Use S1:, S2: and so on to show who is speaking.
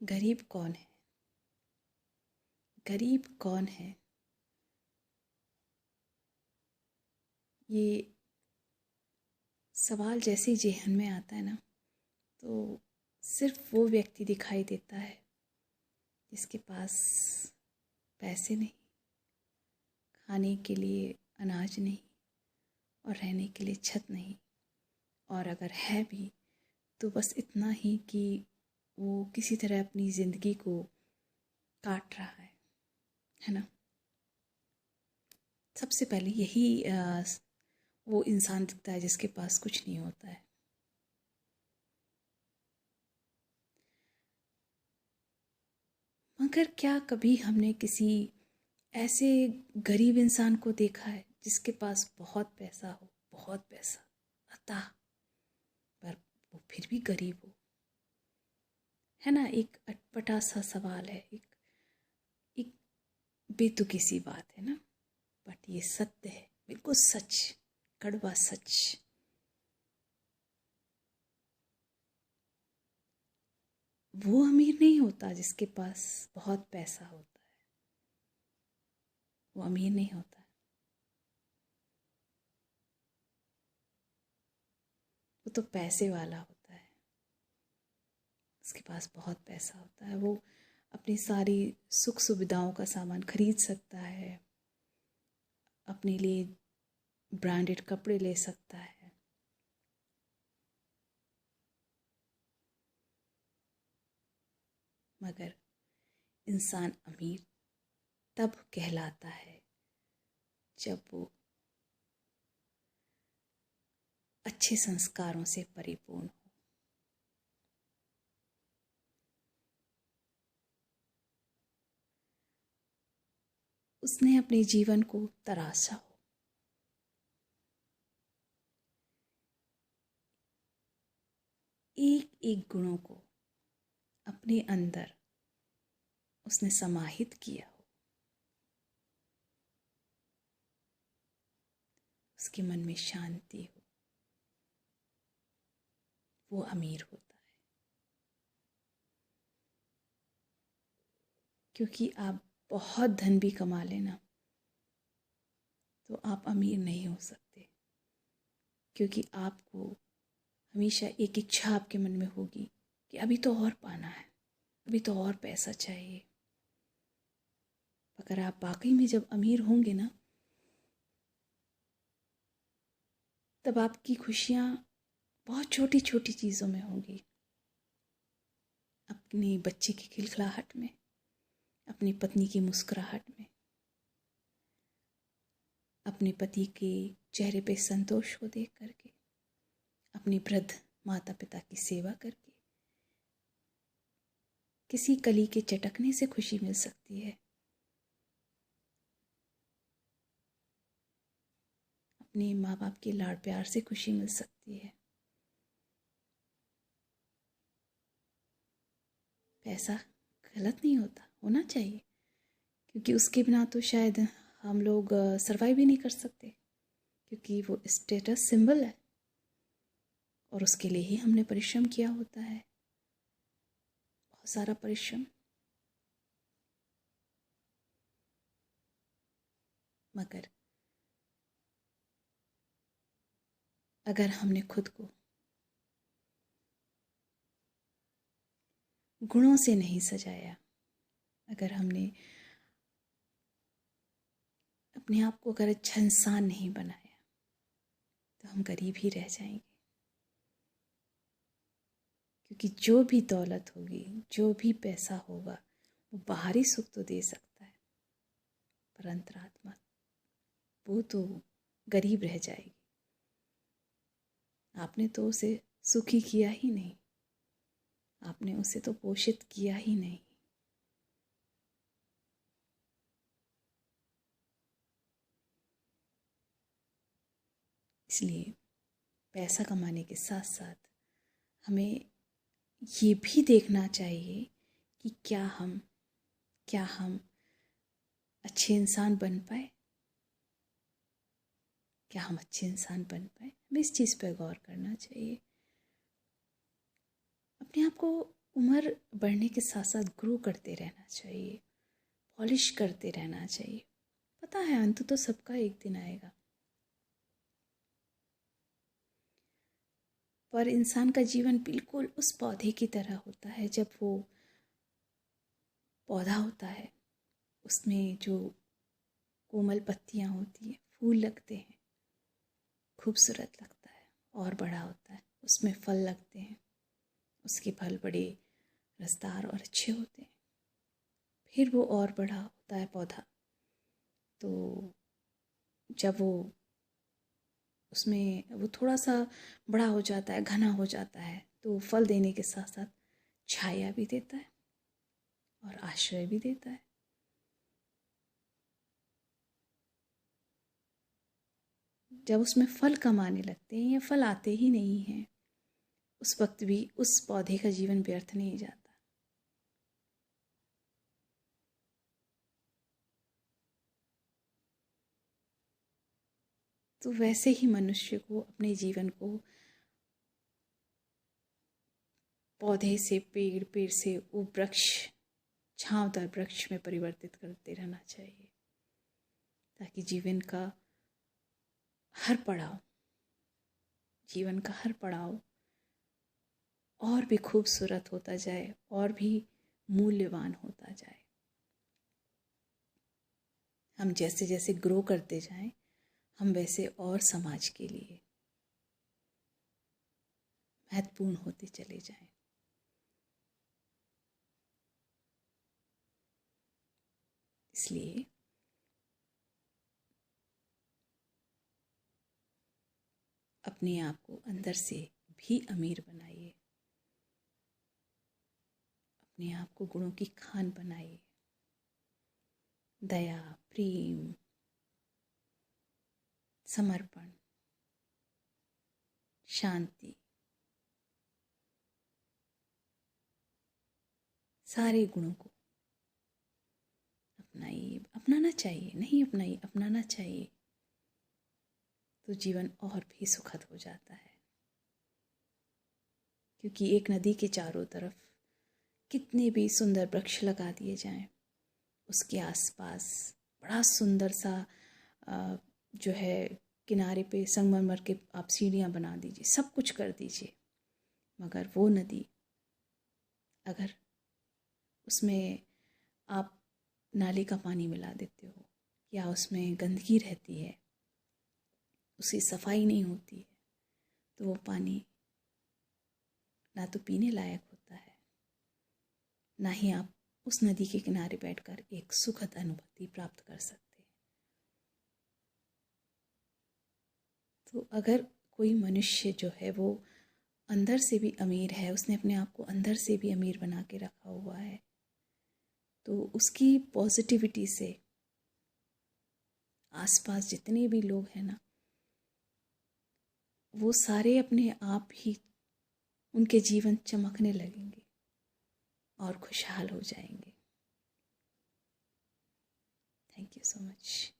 S1: गरीब कौन है? गरीब कौन है? ये सवाल जैसे ही जेहन में आता है ना, तो सिर्फ वो व्यक्ति दिखाई देता है जिसके पास पैसे नहीं, खाने के लिए अनाज नहीं और रहने के लिए छत नहीं, और अगर है भी तो बस इतना ही कि वो किसी तरह अपनी ज़िंदगी को काट रहा है ना। सबसे पहले यही वो इंसान दिखता है जिसके पास कुछ नहीं होता है। मगर क्या कभी हमने किसी ऐसे गरीब इंसान को देखा है जिसके पास बहुत पैसा हो, बहुत पैसा अता, पर वो फिर भी गरीब हो? है ना, एक अटपटा सा सवाल है, एक बेतुकी सी बात है ना, बट ये सत्य है, बिल्कुल सच, कड़वा सच। वो अमीर नहीं होता जिसके पास बहुत पैसा होता है, वो अमीर नहीं होता। वो तो पैसे वाला होता है, उसके पास बहुत पैसा होता है, वो अपनी सारी सुख सुविधाओं का सामान खरीद सकता है, अपने लिए ब्रांडेड कपड़े ले सकता है। मगर इंसान अमीर तब कहलाता है जब वो अच्छे संस्कारों से परिपूर्ण हो। उसने अपने जीवन को तराशा हो, एक एक गुणों को अपने अंदर उसने समाहित किया हो, उसके मन में शांति हो, वो अमीर होता है। क्योंकि आप बहुत धन भी कमा लेना तो आप अमीर नहीं हो सकते, क्योंकि आपको हमेशा एक इच्छा आपके मन में होगी कि अभी तो और पाना है, अभी तो और पैसा चाहिए। अगर आप वाकई में जब अमीर होंगे ना, तब आपकी खुशियाँ बहुत छोटी छोटी चीज़ों में होंगी। अपनी बच्चे की खिलखिलाहट में, अपनी पत्नी की मुस्कुराहट में, अपने पति के चेहरे पे संतोष को देख करके, अपनी वृद्ध माता पिता की सेवा करके, किसी कली के चटकने से खुशी मिल सकती है। अपने माँ बाप के लाड़ प्यार से खुशी मिल सकती है। पैसा गलत नहीं होता, होना चाहिए, क्योंकि उसके बिना तो शायद हम लोग सरवाइव ही नहीं कर सकते, क्योंकि वो स्टेटस सिंबल है और उसके लिए ही हमने परिश्रम किया होता है, बहुत सारा परिश्रम। मगर अगर हमने खुद को गुणों से नहीं सजाया, अगर हमने अपने आप को अगर अच्छा इंसान नहीं बनाया, तो हम गरीब ही रह जाएंगे। क्योंकि जो भी दौलत होगी, जो भी पैसा होगा, वो बाहरी सुख तो दे सकता है, पर अंतरात्मा वो तो गरीब रह जाएगी। आपने तो उसे सुखी किया ही नहीं, आपने उसे तो पोषित किया ही नहीं। इसलिए पैसा कमाने के साथ साथ हमें ये भी देखना चाहिए कि क्या हम अच्छे इंसान बन पाए, क्या हम अच्छे इंसान बन पाए। हमें इस चीज़ पर गौर करना चाहिए। अपने आप को उम्र बढ़ने के साथ साथ ग्रो करते रहना चाहिए, पॉलिश करते रहना चाहिए। पता है अंत तो सबका एक दिन आएगा, पर इंसान का जीवन बिल्कुल उस पौधे की तरह होता है। जब वो पौधा होता है, उसमें जो कोमल पत्तियां होती हैं, फूल लगते हैं, खूबसूरत लगता है, और बड़ा होता है, उसमें फल लगते हैं, उसके फल बड़े रसदार और अच्छे होते हैं। फिर वो और बड़ा होता है पौधा, तो जब वो उसमें वो थोड़ा सा बड़ा हो जाता है, घना हो जाता है, तो फल देने के साथ साथ छाया भी देता है और आश्रय भी देता है। जब उसमें फल कम आने लगते हैं या फल आते ही नहीं हैं, उस वक्त भी उस पौधे का जीवन व्यर्थ नहीं जाता। तो वैसे ही मनुष्य को अपने जीवन को पौधे से पेड़, पेड़ से वो वृक्ष, छांवदार वृक्ष में परिवर्तित करते रहना चाहिए, ताकि जीवन का हर पड़ाव और भी खूबसूरत होता जाए और भी मूल्यवान होता जाए। हम जैसे जैसे ग्रो करते जाएं, हम वैसे और समाज के लिए महत्वपूर्ण होते चले जाएं। इसलिए अपने आप को अंदर से भी अमीर बनाइए, अपने आप को गुणों की खान बनाइए। दया, प्रेम, समर्पण, शांति, सारे गुणों को अपनाइए, अपनाना चाहिए, नहीं अपनाइए, अपनाना चाहिए, तो जीवन और भी सुखद हो जाता है। क्योंकि एक नदी के चारों तरफ कितने भी सुंदर वृक्ष लगा दिए जाएं, उसके आसपास बड़ा सुंदर सा जो है किनारे पे संगमरमर के आप सीढ़ियाँ बना दीजिए, सब कुछ कर दीजिए, मगर वो नदी अगर उसमें आप नाले का पानी मिला देते हो या उसमें गंदगी रहती है, उसकी सफाई नहीं होती है, तो वो पानी ना तो पीने लायक होता है, ना ही आप उस नदी के किनारे बैठकर एक सुखद अनुभूति प्राप्त कर सकते हैं। तो अगर कोई मनुष्य जो है वो अंदर से भी अमीर है, उसने अपने आप को अंदर से भी अमीर बना के रखा हुआ है, तो उसकी पॉजिटिविटी से आसपास जितने भी लोग हैं ना, वो सारे अपने आप ही उनके जीवन चमकने लगेंगे और खुशहाल हो जाएंगे। Thank you so much.